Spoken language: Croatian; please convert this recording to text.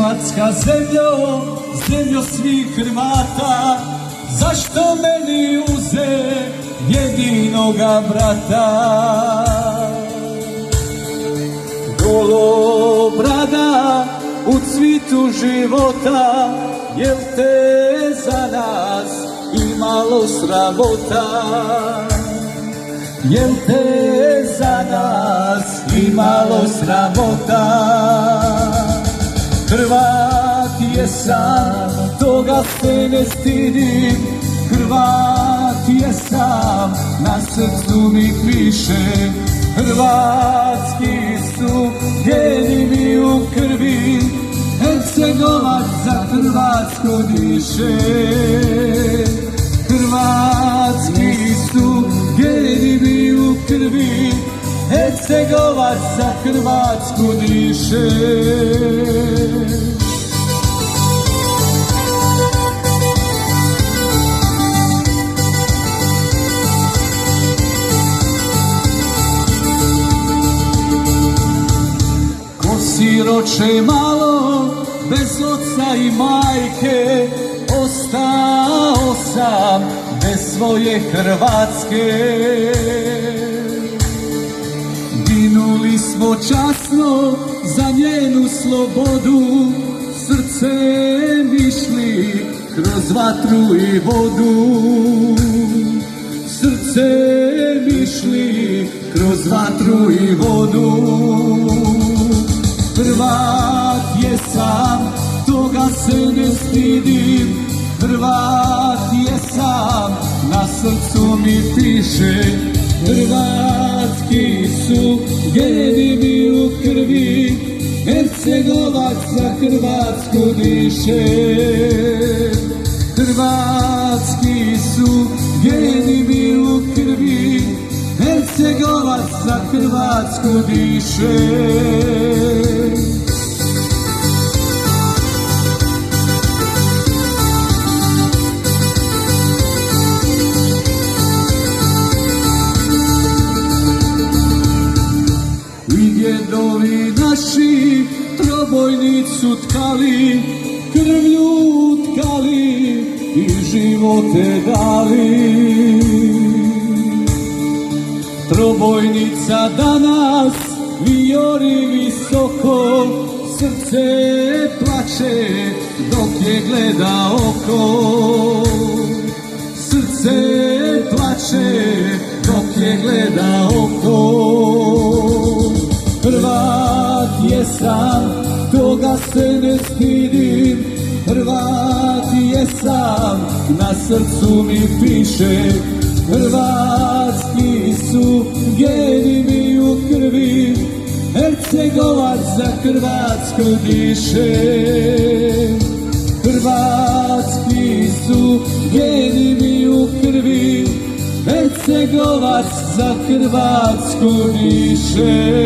Hrvatska zemljo, zemljo svih Hrvata, zašto meni uze jedinoga brata? Golobrada u cvitu života, jel te za nas imalo sramota? Jel te za nas imalo sramota? Hrvat jesam, toga se ne stidim, Hrvat jesam, na srcu mi piše, hrvatski su geni mi u krvi, Hercegovac za Hrvatsku diše. Hrvatski su geni mi u krvi, Hercegovac za Hrvatsku diše. Ko siroče malo, bez oca i majke, ostao sam bez svoje Hrvatske. Ginuli smo časno za njenu slobodu, srcem išli kroz vatru i vodu. Srcem išli kroz vatru i vodu. Hrvat jesam, toga se ne stidim, Hrvat jesam, na srcu mi piše, hrvatski su geni mi u krvi, Hercegovac za Hrvatsku diše. Hrvatski su geni mi u krvi, Hercegovac za Hrvatsku diše. Djedovi naši trobojnicu tkali, krvlju tkali i živote dali. Trobojnica danas vijori visoko, srce plače dok je gleda oko. Srce plače dok je gleda oko. Hrvat jesam, toga se ne stidim, Hrvat jesam, na srcu mi piše, hrvatski su geni mi u krvi, Hercegovac za Hrvatsku diše. Hrvatski su geni mi u krvi, Hercegovac za Hrvatsku diše.